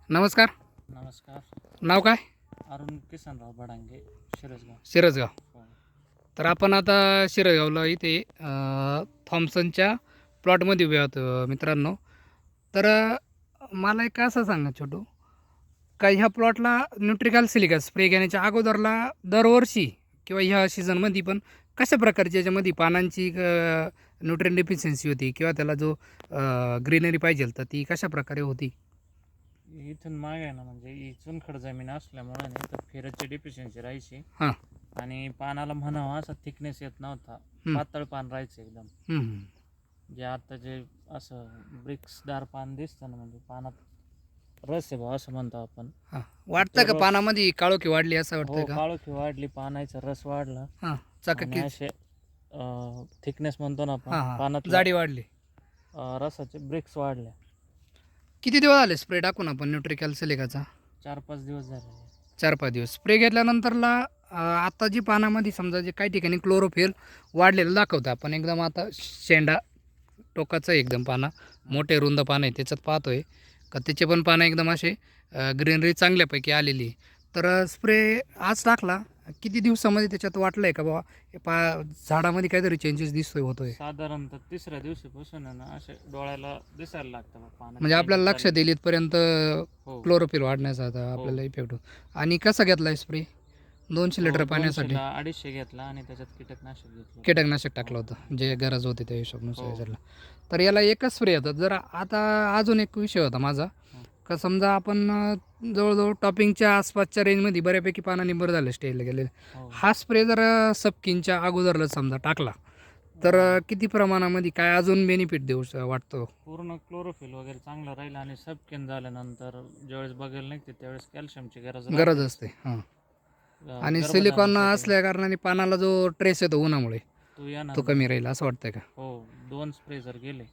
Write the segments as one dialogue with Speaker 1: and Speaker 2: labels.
Speaker 1: नमस्कार.
Speaker 2: नमस्कार.
Speaker 1: नाव काय?
Speaker 2: अरुण किसनराव बडांगे, शिरसगाव.
Speaker 1: शिरसगाव.
Speaker 2: हो.
Speaker 1: तर आपण आता शिरसगावला इथे थॉम्सनच्या प्लॉटमध्ये उभे आहोत मित्रांनो. तर मला एक असं सांगा छोटू, का ह्या प्लॉटला न्यूट्रिकल सिलिका स्प्रे घेण्याच्या अगोदरला दरवर्षी किंवा ह्या सीझनमध्ये पण कशा प्रकारची याच्यामध्ये पानांची न्यूट्रिएंट डेफिशियन्सी होती किंवा त्याला जो ग्रीनरी पाहिजे तर ती कशा प्रकारे होती?
Speaker 2: इथून मागे आहे ना, म्हणजे ही चुनखड जमीन असल्यामुळे नाही तर फेरसची डिफिशियन्सी राहायची
Speaker 1: हां.
Speaker 2: आणि पानाला म्हणावा असा थिकनेस येत नव्हता.
Speaker 1: हं.
Speaker 2: पातळ पान राहायचं एकदम.
Speaker 1: हं.
Speaker 2: जे आता जे असं ब्रिक्सदार पान दिसतं ना, म्हणजे पानात रस आहे भाऊ असं म्हणतो आपण.
Speaker 1: हां. वाटतं का
Speaker 2: रस-
Speaker 1: पानामध्ये काळोखी वाढली असं वाटतंय
Speaker 2: हो,
Speaker 1: का?
Speaker 2: काळोखी वाढली, पानाचा रस वाढला
Speaker 1: हां.
Speaker 2: आणि
Speaker 1: चकाकी.
Speaker 2: असे थिकनेस म्हणतो ना
Speaker 1: हां,
Speaker 2: आपण
Speaker 1: हां.
Speaker 2: पानात
Speaker 1: जाडी वाढली.
Speaker 2: रसाचे ब्रिक्स वाढल्या.
Speaker 1: किती दिवस झाले स्प्रे टाकून आपण न्यूट्रिकल सिलिकाचा?
Speaker 2: 4-5 दिवस झाले.
Speaker 1: 4-5 दिवस. स्प्रे घेतल्यानंतरला आता जी पानामध्ये समजा जे काही ठिकाणी क्लोरोफिल वाढलेलं दाखवतं आपण एकदम आता शेंडा टोकाचं एकदम पानं मोठे रुंद पानं आहे त्याच्यात पाहतोय का त्याचे पण पानं एकदम असे ग्रीनरी चांगल्यापैकी आलेली आहे. तर स्प्रे आज टाकला किती दिवसामध्ये त्याच्यात वाटलं आहे का बाबा झाडामध्ये काहीतरी चेंजेस दिसतोय होतोय?
Speaker 2: साधारणतः तिसऱ्या दिवशीपासून आहे ना असे डोळ्याला दिसायला लागतं बा पानं.
Speaker 1: म्हणजे आपल्याला लक्षात येईल इथपर्यंत
Speaker 2: हो.
Speaker 1: क्लोरोफिल वाढण्याचा आता आपल्याला इफेक्ट होतो. आणि कसा घेतला आहे स्प्रे? 200 लिटर पाण्यासाठी
Speaker 2: 200 घेतला आणि त्याच्यात कीटकनाशक घेतलं.
Speaker 1: कीटकनाशक टाकलं होतं जे गरज होती त्या हिशोबानुसार याच्याला. तर याला एकच स्प्रे येतात. जर आता अजून एक विषय होता माझा का समजा आपण जवळजवळ टॉपिंगच्या आसपासच्या रेंजमध्ये बऱ्यापैकी पानांनी बरं झालं स्टेजला गेलेलं.
Speaker 2: हो.
Speaker 1: हा स्प्रे जर सबकिनच्या अगोदरला समजा टाकला तर किती प्रमाणामध्ये काय अजून बेनिफिट देऊ वाटतो?
Speaker 2: पूर्ण क्लोरोफिल वगैरे चांगलं राहील आणि सबकिन झाल्यानंतर ज्यावेळेस बघायला निघते त्यावेळेस कॅल्शियमची
Speaker 1: गरज असते. हां. आणि सिलिकॉन असल्या कारणाने पानाला जो ट्रेस येतो उन्हामुळे
Speaker 2: तो येणार
Speaker 1: तो कमी राहील असं वाटतंय का?
Speaker 2: हो. 2 स्प्रे जर गेले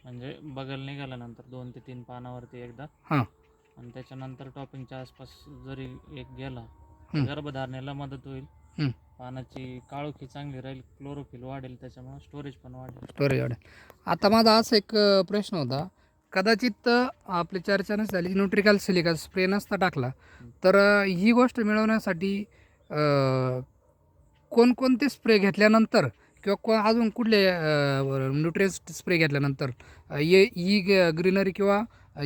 Speaker 2: म्हणजे बघायला निघाल्यानंतर 2 ते 3 पानावरती एकदा
Speaker 1: हां.
Speaker 2: आणि त्याच्यानंतर टॉपिंगच्या आसपास जरी एक गेला तर
Speaker 1: हं.
Speaker 2: गर्भधारणेला मदत होईल.
Speaker 1: हं.
Speaker 2: पानाची काळोखी चांगली राहील, क्लोरोफिल वाढेल, त्याच्यामुळे स्टोरेज पण वाढेल.
Speaker 1: स्टोरेज वाढेल. आता माझा असा एक प्रश्न होता, कदाचित आपली चर्चा नसती झाली न्यूट्रिकल सिलिका स्प्रे नसता टाकला तर ही गोष्ट मिळवण्यासाठी कोणकोणते स्प्रे घेतल्यानंतर किंवा अजून कुठले न्यूट्रिएंट्स स्प्रे घेतल्यानंतर ही ग्रीनरी किंवा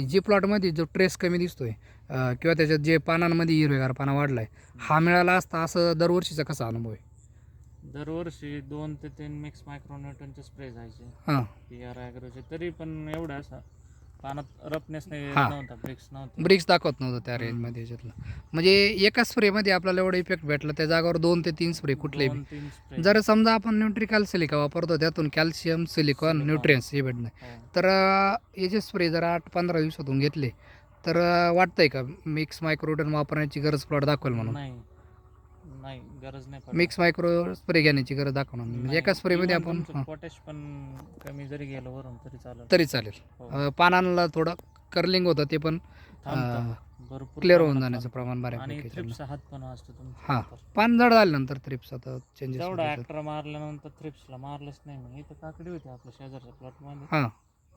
Speaker 1: जी प्लॉटमध्ये जो ट्रेस कमी दिसतोय किंवा त्याच्यात जे पानांमध्ये हिरवेगार पाना वाढला आहे हा मिळाला असता असं दरवर्षीचा कसा अनुभव आहे?
Speaker 2: दरवर्षी 2 ते 3 मिक्स मायक्रोन्यूटनचे स्प्रे जायचे
Speaker 1: हां.
Speaker 2: PR ॲग्रोचे, तरी पण एवढं असं पानात रफनेस
Speaker 1: हां.
Speaker 2: नव्हता, ब्रिक्स नव्हते.
Speaker 1: ब्रिक्स दाखवत नव्हतं त्या रेंजमध्ये याच्यातलं. म्हणजे एका स्प्रेमध्ये आपल्याला एवढा इफेक्ट भेटला त्या जागावर 2 ते 3 स्प्रे कुठलेही.
Speaker 2: 2-3 स्प्रे.
Speaker 1: जर समजा आपण न्यूट्रिकल सिलिका वापरतो त्यातून कॅल्शियम सिलिकॉन न्यूट्रिएंट्स हे भेटणं तर याचे स्प्रे जर 8-15 दिवसातून घेतले तर वाटतंय का मिक्स मायक्रोडन वापरण्याची गरज प्लॉट दाखवेल म्हणून?
Speaker 2: नाही, गरज नाही पडत.
Speaker 1: मिक्स मायक्रो स्प्रे घेण्याची गरज दाखवणार नाही म्हणजे एका स्प्रेमध्ये आपण
Speaker 2: पोटॅश पण कमी जरी गेलं वरून
Speaker 1: तरी चालेल.
Speaker 2: हो.
Speaker 1: पानांना थोडं कर्लिंग होतं ते पण
Speaker 2: थांबतं. भरपूर
Speaker 1: क्लिअर होऊन
Speaker 2: प्रमाणात
Speaker 1: जाण्याचं प्रमाण
Speaker 2: थांबतं. आणि
Speaker 1: बऱ्यापैकी
Speaker 2: थ्रिप्स हात पण असतो तुमचा.
Speaker 1: हां. पान जड झाल्यानंतर थ्रिप्स आता चेंजेस
Speaker 2: तेवढा ॲक्टर मारल्यानंतर थ्रिप्सला मारलंच नाही मी. इथं काकडी होती आपल्या शेजारच्या प्लॉटमध्ये,
Speaker 1: हां.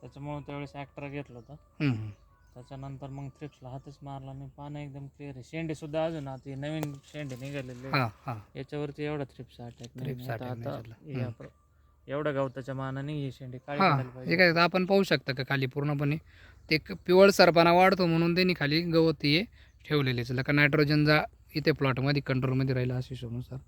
Speaker 2: त्याच्यामुळे त्यावेळेस ॲक्टर घेतलं होतं.
Speaker 1: हं.
Speaker 2: त्याच्यानंतर मग थ्रिप्सला हातच मारला आणि पानं एकदम क्लिअर आहे. शेंडे सुद्धा अजून आता हे नवीन शेंडे निघालेले
Speaker 1: हां. हां.
Speaker 2: याच्यावरती एवढा थ्रिप्स अटॅक नाही.
Speaker 1: थ्रिप्स
Speaker 2: आता
Speaker 1: attack नाही
Speaker 2: आता
Speaker 1: झाला.
Speaker 2: एवढ्या गवताच्या मानाने ही शेंडे काळी
Speaker 1: हां.
Speaker 2: पडायला
Speaker 1: हे
Speaker 2: पाहिजे.
Speaker 1: काय आपण पाहू शकता का खाली पूर्णपणे ते पिवळसरपणा वाढतो म्हणून त्यांनी खाली गवत हे ठेवलेले का नायट्रोजन जा इथे प्लॉटमध्ये कंट्रोलमध्ये राहिला अशा हिशोबानुसार